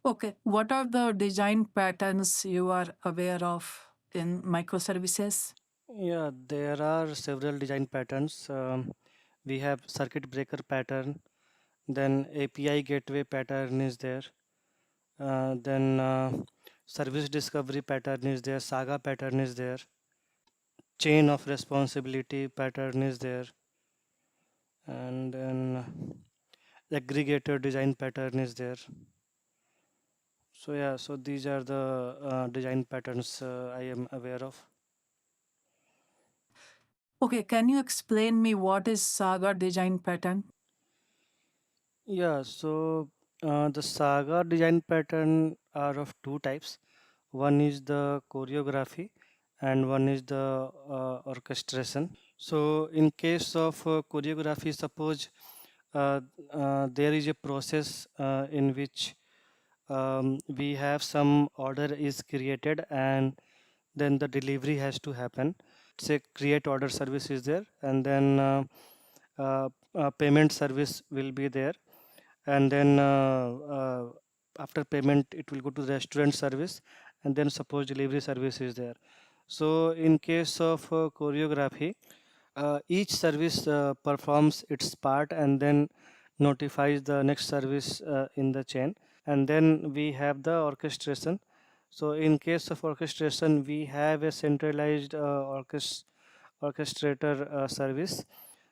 Okay, what are the design patterns you are aware of in microservices? Yeah, there are several design patterns. We have circuit breaker pattern, then API gateway pattern is there, then service discovery pattern is there, saga pattern is there, chain of responsibility pattern is there, and then aggregator design pattern is there. So yeah, so these are the design patterns I am aware of. Okay, can you explain me what is Saga design pattern? Yeah, so the saga design pattern are of two types. One is the choreography and one is the orchestration. So in case of choreography, suppose uh, there is a process in which we have some order is created and then the delivery has to happen. Say create order service is there, and then payment service will be there, and then after payment it will go to the restaurant service, and then suppose delivery service is there. So in case of choreography, each service performs its part and then notifies the next service in the chain, and then we have the orchestration. So in case of orchestration, we have a centralized orchestrator service.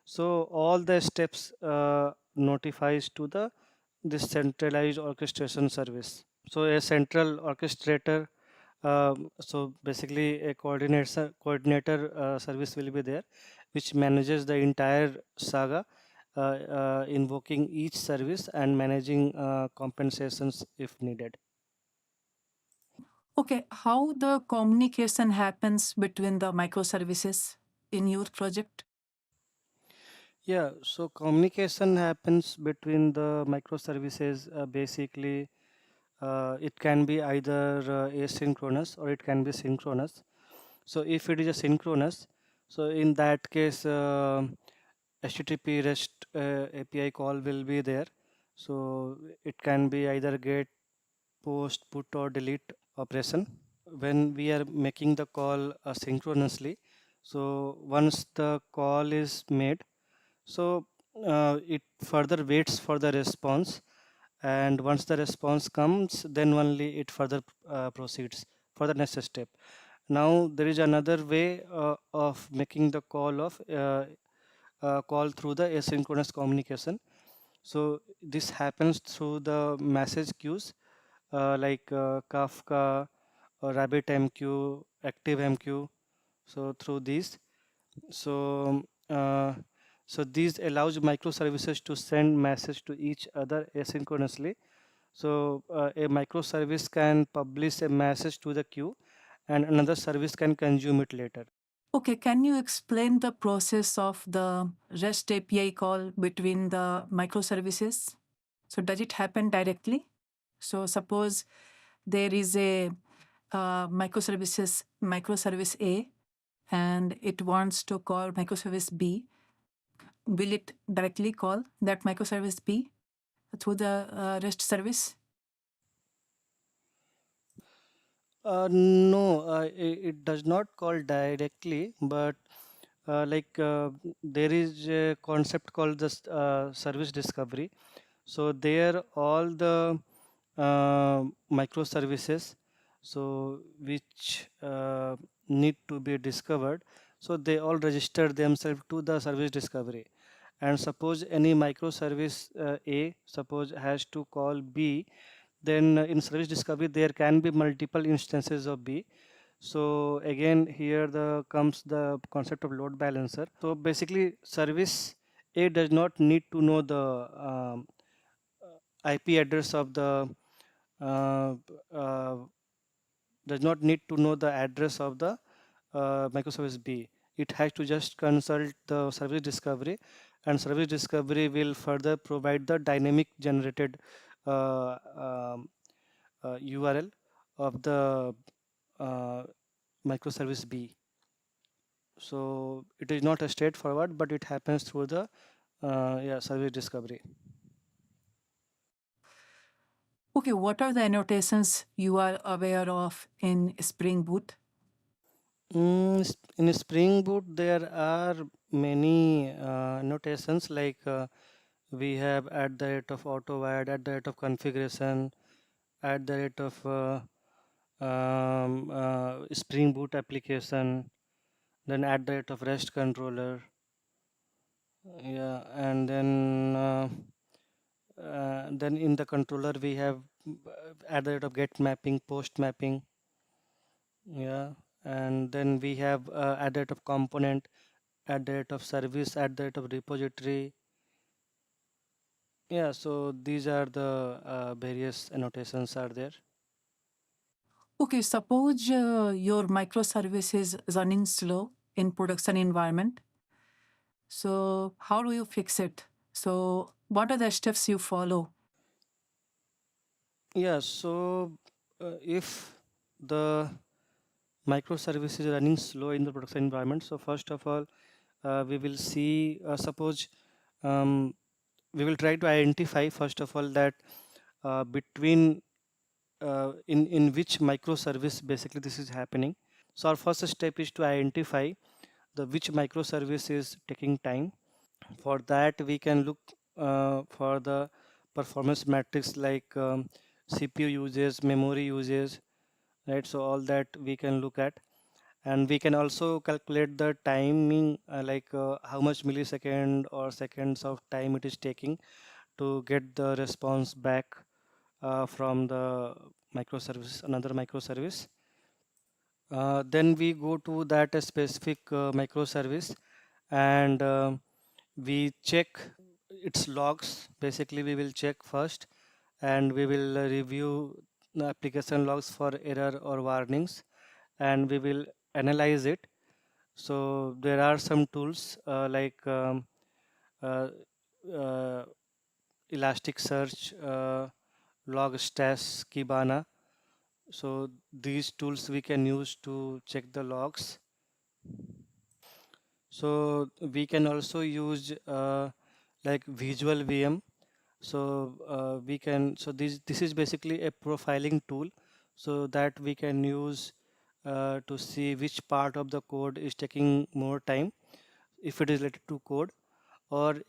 So all the steps notifies to the this centralized orchestration service. So a central orchestrator, so basically a coordinator service will be there, which manages the entire saga, invoking each service and managing compensations if needed. Okay, how the communication happens between the microservices in your project? Yeah, so communication happens between the microservices. Basically, it can be either asynchronous or it can be synchronous. So if it is a synchronous, so in that case, HTTP REST API call will be there. So it can be either get, post, put, or delete operation. When we are making the call synchronously, so once the call is made, so it further waits for the response, and once the response comes, then only it further proceeds for the next step. Now there is another way of making the call through the asynchronous communication. So this happens through the message queues, like Kafka or RabbitMQ, ActiveMQ. So through these, so uh, so these allows microservices to send message to each other asynchronously. So a microservice can publish a message to the queue, and another service can consume it later. Okay, can you explain the process of the REST API call between the microservices? So does it happen directly? So suppose there is a microservice A and it wants to call microservice B. Will it directly call that microservice B through the REST service? No, it does not call directly, but there is a concept called the service discovery. So there all the microservices, so which need to be discovered, so they all register themselves to the service discovery. And suppose any microservice A suppose has to call B, then in service discovery there can be multiple instances of B. So again here the comes the concept of load balancer. So basically service A does not need to know the IP address of the uh, uh, does not need to know the address of the microservice B. It has to just consult the service discovery, and service discovery will further provide the dynamic generated URL of the uh, microservice B. So it is not a straightforward, but it happens through the service discovery. Okay, what are the annotations you are aware of in Spring Boot? In Spring Boot, there are many notations like we have at the rate of auto-add, at the rate of configuration, at the rate of Spring Boot application, then at the rate of REST controller, yeah, and then in the controller we have at the rate of get mapping, post mapping, yeah, and then we have at the rate of component, at the rate of service, at the rate of repository. Yeah, so these are the various annotations are there. Okay, suppose your microservice is running slow in production environment. So how do you fix it? So what are the steps you follow? Yeah, so if the microservice is running slow in the production environment, so first of all, we will see, suppose um, we will try to identify first of all that between in which microservice basically this is happening. So our first step is to identify the which microservice is taking time. For that we can look for the performance metrics like CPU uses, memory uses, right? So all that we can look at, and we can also calculate the timing like how much millisecond or seconds of time it is taking to get the response back from the microservice, another microservice. Then we go to that specific microservice, and we check its logs. Basically we will check first, and we will review the application logs for error or warnings, and we will analyze it. So there are some tools like uh, uh, Elasticsearch, Logstash, Kibana. So these tools we can use to check the logs. So we can also use like visual VM. So we can, so this is basically a profiling tool, so that we can use to see which part of the code is taking more time, if it is related to code, or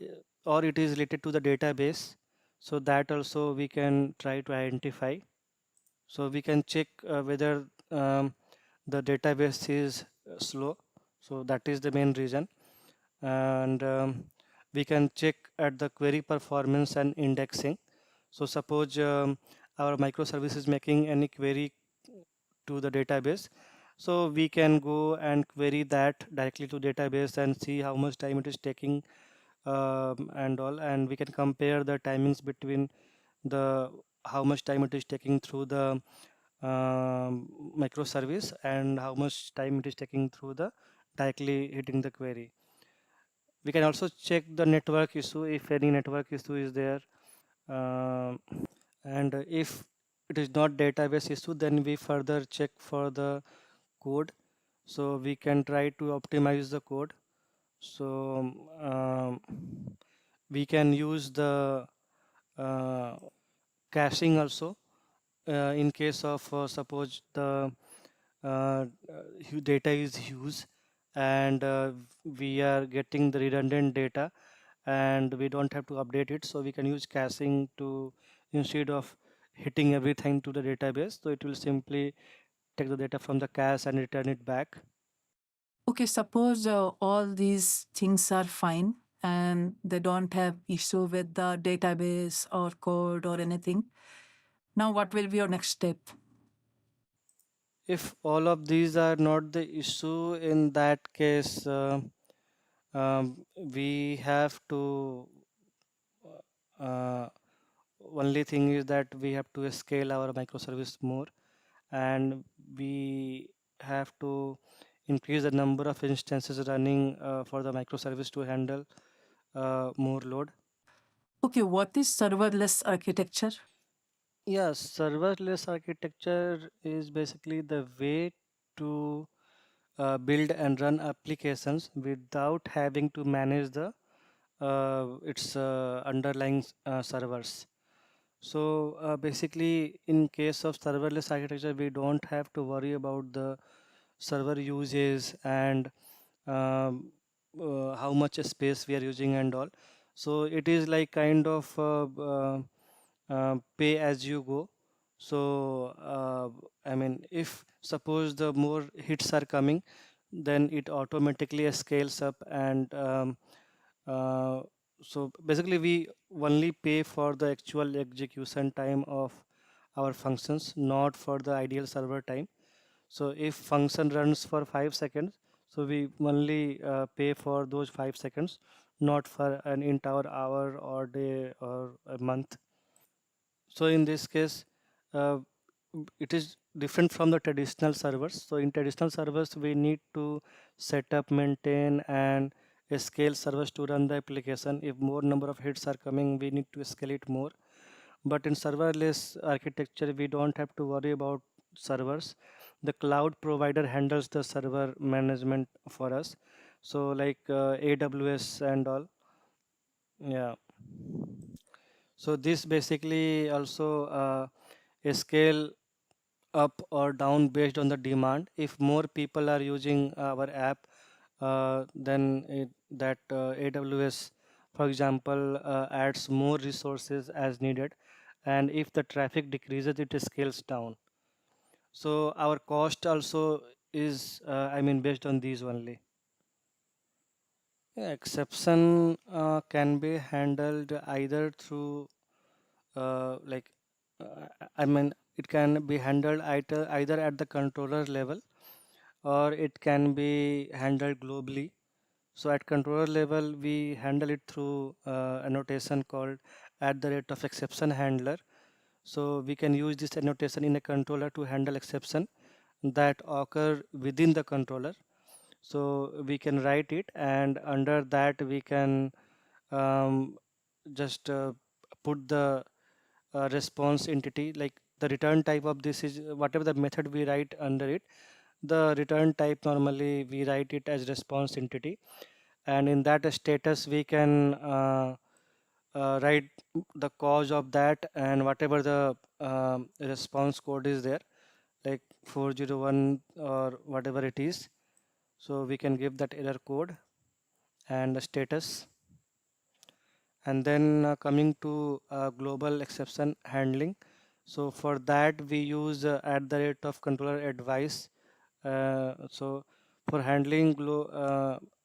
or it is related to the database. So that also we can try to identify. So we can check whether the database is slow. So that is the main reason. And we can check at the query performance and indexing. So suppose our microservice is making any query to the database, so we can go and query that directly to database and see how much time it is taking, and all, and we can compare the timings between the how much time it is taking through the microservice and how much time it is taking through the directly hitting the query. We can also check the network issue if any network issue is there. Um and if it is not database issue, then we further check for the code, so we can try to optimize the code. So um, we can use the uh, caching also in case of suppose the data is huge, and we are getting the redundant data and we don't have to update it, so we can use caching to, instead of hitting everything to the database, so it will simply take the data from the cache and return it back. Okay, suppose all these things are fine and they don't have issue with the database or code or anything. Now what will be your next step? If all of these are not the issue, in that case we have to uh, only thing is that we have to scale our microservice more, and we have to increase the number of instances running for the microservice to handle more load. Okay, what is serverless architecture? Yeah, serverless architecture is basically the way to build and run applications without having to manage the its underlying servers. So basically, in case of serverless architecture, we don't have to worry about the server uses and um, how much space we are using and all. So it is like kind of pay as you go. So I mean, if suppose the more hits are coming, then it automatically scales up, and uh, so basically we only pay for the actual execution time of our functions, not for the ideal server time. So if function runs for 5 seconds, so we only pay for those 5 seconds, not for an entire hour or day or a month. So in this case, uh, it is different from the traditional servers. So in traditional servers, we need to set up, maintain, and scale servers to run the application. If more number of hits are coming, we need to scale it more. But in serverless architecture, we don't have to worry about servers. The cloud provider handles the server management for us. So like AWS and all. Yeah. So this basically also scale up or down based on the demand. If more people are using our app, then that AWS, for example, adds more resources as needed. And if the traffic decreases, it scales down. So our cost also is, I mean, based on these only. Yeah, exception can be handled either through like I mean it can be handled either at the controller level, or it can be handled globally. So at controller level, we handle it through a notation called at the rate of exception handler. So we can use this annotation in a controller to handle exception that occur within the controller. So we can write it, and under that we can um, just put the response entity, like the return type of this is whatever the method we write under it, the return type normally we write it as response entity, and in that status we can write the cause of that and whatever the response code is there, like 401 or whatever it is. So we can give that error code and the status. And then coming to global exception handling, so for that we use at the rate of controller advice. So for handling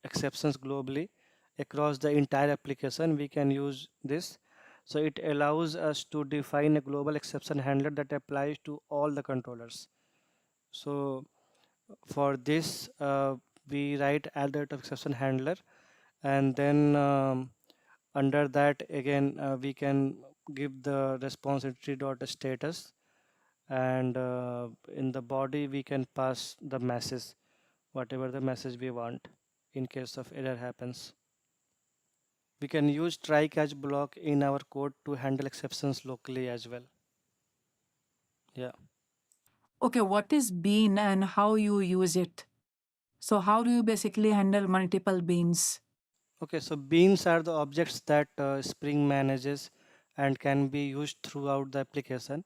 exceptions globally across the entire application, we can use this. So it allows us to define a global exception handler that applies to all the controllers. So for this we write at the rate of exception handler, and then under that again we can give the response entity dot status, and in the body we can pass the message, whatever the message we want in case of error happens. We can use try catch block in our code to handle exceptions locally as well. Yeah. Okay, what is bean and how you use it? So how do you basically handle multiple beans? Okay, so beans are the objects that Spring manages and can be used throughout the application.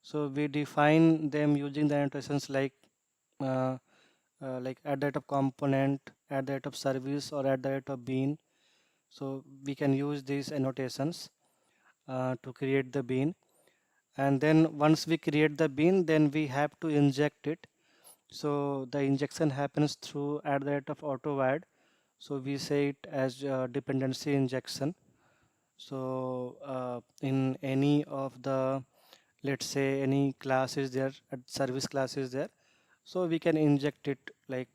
So we define them using the annotations uh, like at the rate of component, at the rate of service, or at the rate of bean. So we can use these annotations to create the bean. And then once we create the bean, then we have to inject it. So the injection happens through at the rate of auto-wide. So we say it as dependency injection. So in any of the, let's say any class is there, service class is there, so we can inject it like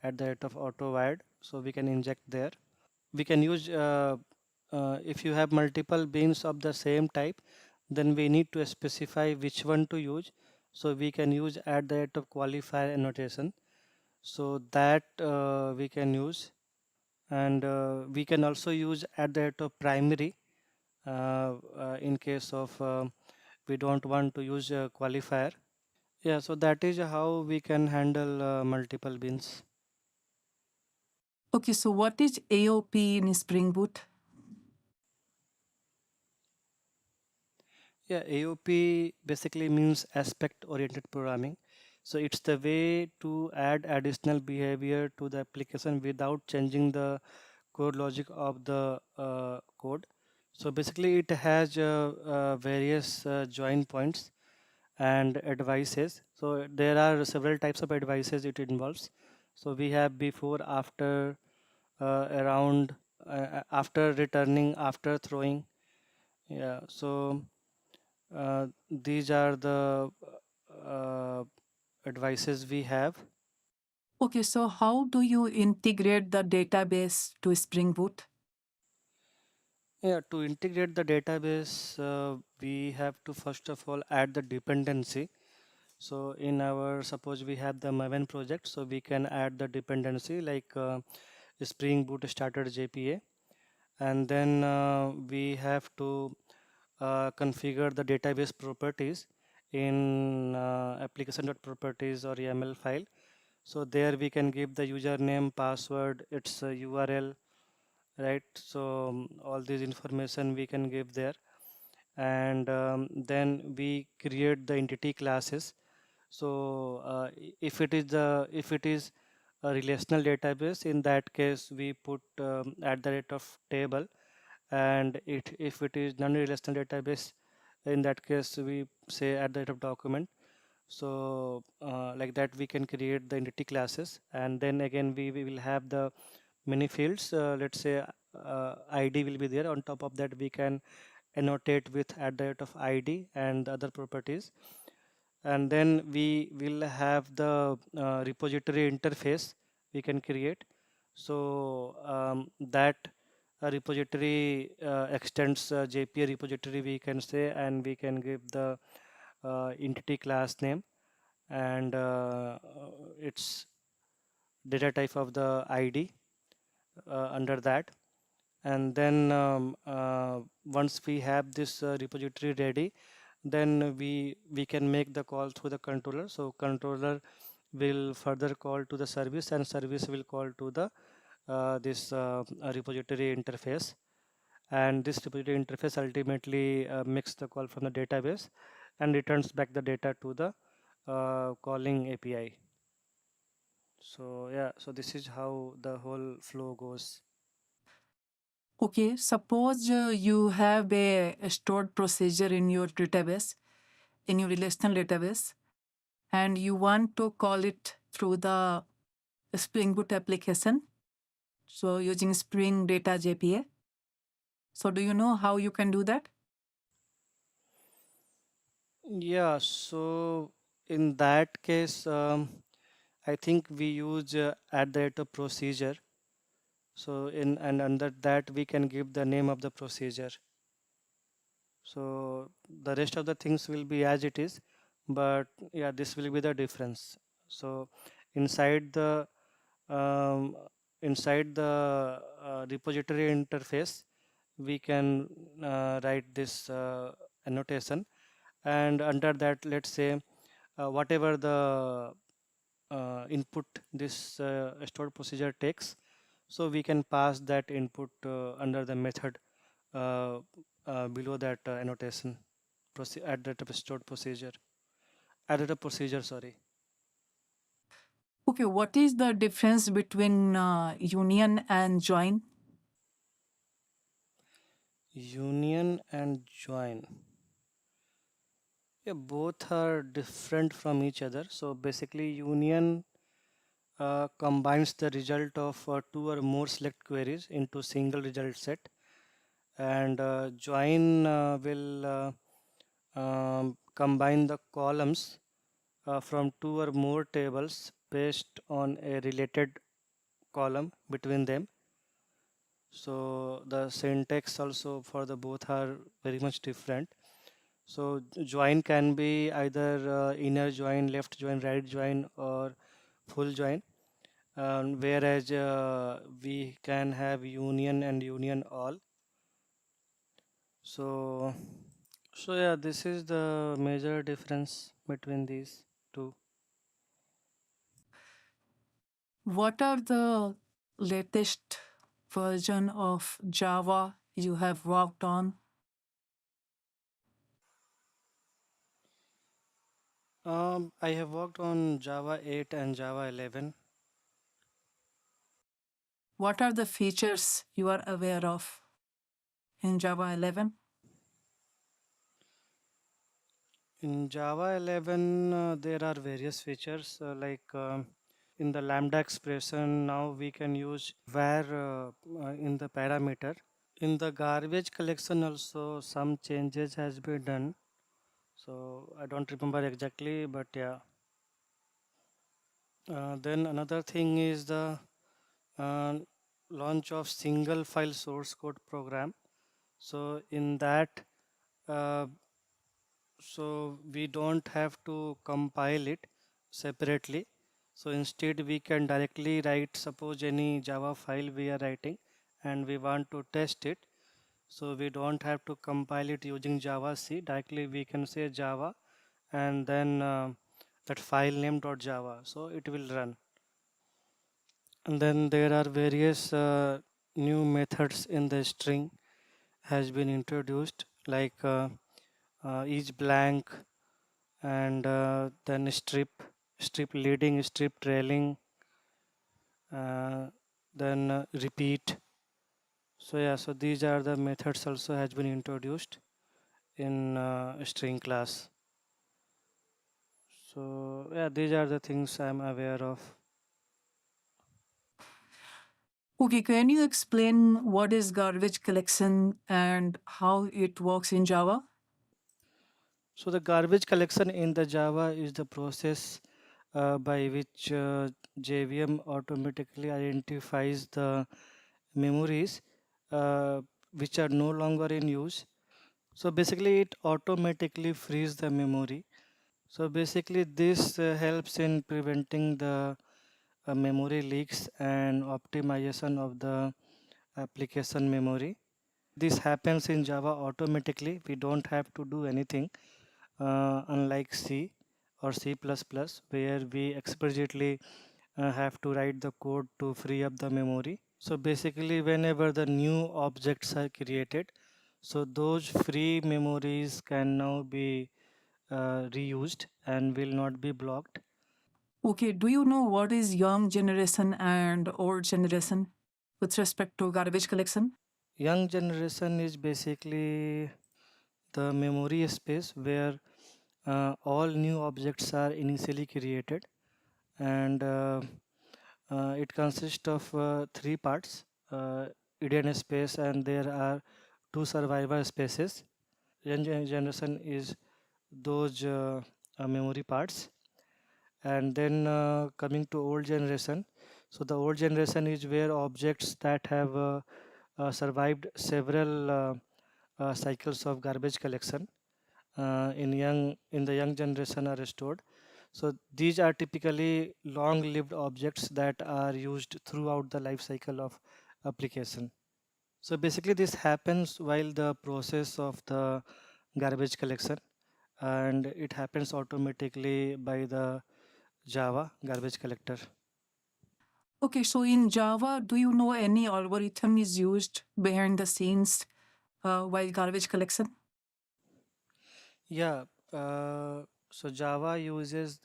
at the rate of auto-wide. So we can inject there. We can use if you have multiple beans of the same type, then we need to specify which one to use. So we can use at the rate of qualifier annotation, so that we can use. And we can also use at the rate of primary in case of we don't want to use a qualifier. Yeah, so that is how we can handle multiple beans. Okay, so what is AOP in Spring Boot? Yeah, AOP basically means aspect oriented programming. So it's the way to add additional behavior to the application without changing the core logic of the code. So basically it has various join points and advices. So there are several types of advices it involves. So we have before, after, around, after returning, after throwing. Yeah, so these are the uh, advices we have. Okay, so how do you integrate the database to Spring Boot? Yeah, to integrate the database, we have to first of all add the dependency. So in our, suppose we have the Maven project, so we can add the dependency like Spring Boot started JPA, and then we have to configure the database properties in application.properties or YAML file. So there we can give the username, password, its URL, right? So all these information we can give there, and then we create the entity classes. So if it is a relational database, in that case we put at the rate of table, and if it is non-relational database, in that case we say at the rate of document. So like that we can create the entity classes, and then again we will have the many fields. Let's say ID will be there. On top of that we can annotate with at the rate of ID and the other properties, and then we will have the repository interface we can create. So that repository extends JPA repository we can say, and we can give the entity class name and its data type of the ID under that. And then once we have this repository ready, then we can make the call through the controller. So controller will further call to the service, and service will call to the this repository interface, and this repository interface ultimately makes the call from the database and returns back the data to the calling API. So yeah, so this is how the whole flow goes. Okay, suppose you have a stored procedure in your database, in your relational database, and you want to call it through the Spring Boot application, so using Spring Data JPA. So do you know how you can do that? Yeah, so in that case, I think we use at the rate of procedure. So in and under that we can give the name of the procedure. So the rest of the things will be as it is, but yeah, this will be the difference. So inside the um, inside the repository interface, we can write this annotation, and under that, let's say whatever the input this stored procedure takes, so we can pass that input under the method uh, below that annotation at that stored procedure, added a procedure, sorry. Okay, what is the difference between union and join? Union and join, yeah, both are different from each other. So basically union combines the result of two or more select queries into single result set, and join will combine the columns from two or more tables based on a related column between them. So the syntax also for the both are very much different. So join can be either inner join, left join, right join, or full join, whereas we can have union and union all. So so yeah, this is the major difference between these two. What are the latest version of Java you have worked on? I have worked on Java 8 and Java 11. What are the features you are aware of in Java 11? In Java 11, there are various features in the Lambda expression. Now we can use where in the parameter. In the garbage collection also some changes has been done. So I don't remember exactly, but yeah. Then another thing is the uh, launch of single file source code program. So in that, uh, so we don't have to compile it separately. So instead we can directly write, suppose any Java file we are writing and we want to test it. So we don't have to compile it using Java C. Directly we can say Java and then that file name .java. So it will run. And then there are various new methods in the string has been introduced each blank and then strip leading, strip trailing, uh, then repeat. So yeah, so these are the methods also has been introduced in string class. So yeah, these are the things I'm aware of. Okay, can you explain what is garbage collection and how it works in Java? So the garbage collection in the Java is the process by which JVM automatically identifies the memories uh, which are no longer in use. So basically it automatically frees the memory. So basically this helps in preventing the memory leaks and optimization of the application memory. This happens in Java automatically. We don't have to do anything, unlike C or C++, where we explicitly have to write the code to free up the memory. So basically, whenever the new objects are created, so those free memories can now be reused and will not be blocked. Okay, do you know what is young generation and old generation with respect to garbage collection? Young generation is basically the memory space where all new objects are initially created, and it consists of three parts: hidden space, and there are two survivor spaces. Young generation is those memory parts, and then coming to old generation. So the old generation is where objects that have survived several cycles of garbage collection in the young generation are stored. So these are typically long-lived objects that are used throughout the life cycle of application. So basically this happens while the process of the garbage collection, and it happens automatically by the Java garbage collector. Okay, so in Java, do you know any algorithm is used behind the scenes while garbage collection? Yeah, so Java uses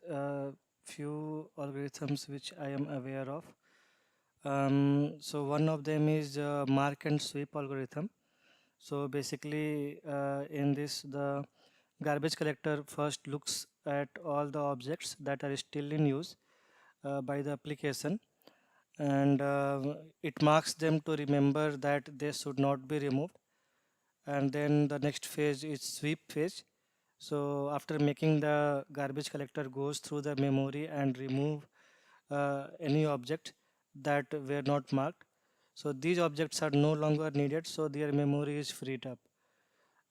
few algorithms which I am aware of. So one of them is mark and sweep algorithm. So basically, in this, the garbage collector first looks at all the objects that are still in use by the application, and it marks them to remember that they should not be removed. And then the next phase is sweep phase. So after making the garbage collector goes through the memory and remove any object that were not marked. So these objects are no longer needed, so their memory is freed up.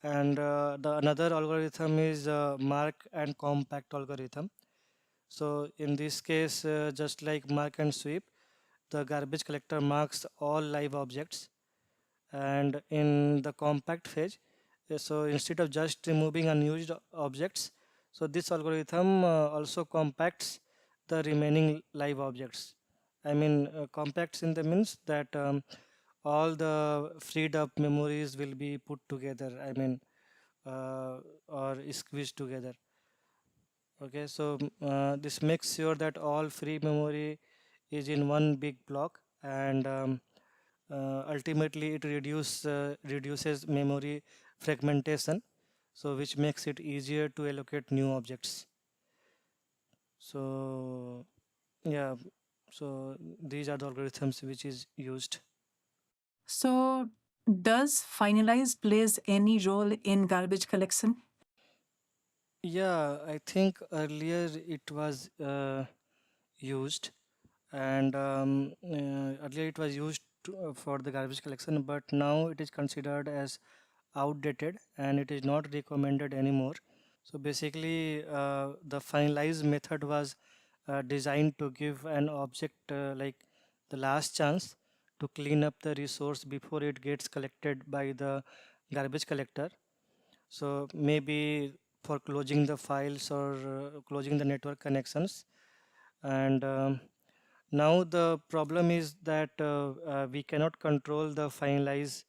And the another algorithm is mark and compact algorithm. So in this case, just like mark and sweep, the garbage collector marks all live objects. And in the compact phase, so instead of just removing unused objects, so this algorithm also compacts the remaining live objects. I mean, compacts in the means that all the freed up memories will be put together. I mean, or squeezed together. Okay, so this makes sure that all free memory is in one big block, and ultimately it reduces memory fragmentation, so which makes it easier to allocate new objects. So yeah, so these are the algorithms which is used. So, does finalize plays any role in garbage collection? Yeah, I think earlier it was used, and earlier it was used for the garbage collection, but now it is considered as outdated and it is not recommended anymore. So basically, the finalize method was designed to give an object like the last chance to clean up the resource before it gets collected by the garbage collector. So maybe for closing the files or closing the network connections. And now the problem is that we cannot control the finalize,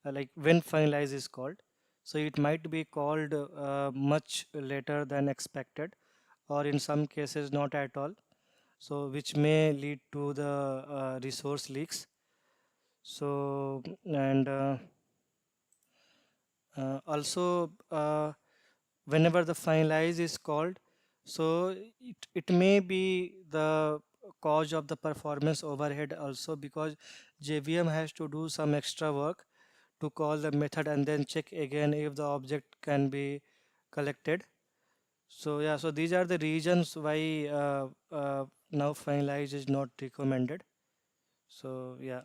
like when finalize is called. So it might be called much later than expected, or in some cases not at all. So which may lead to the resource leaks. So and also whenever the finalize is called, so it may be the cause of the performance overhead also, because JVM has to do some extra work to call the method and then check again if the object can be collected. So yeah, so these are the reasons why now finalize is not recommended. So yeah.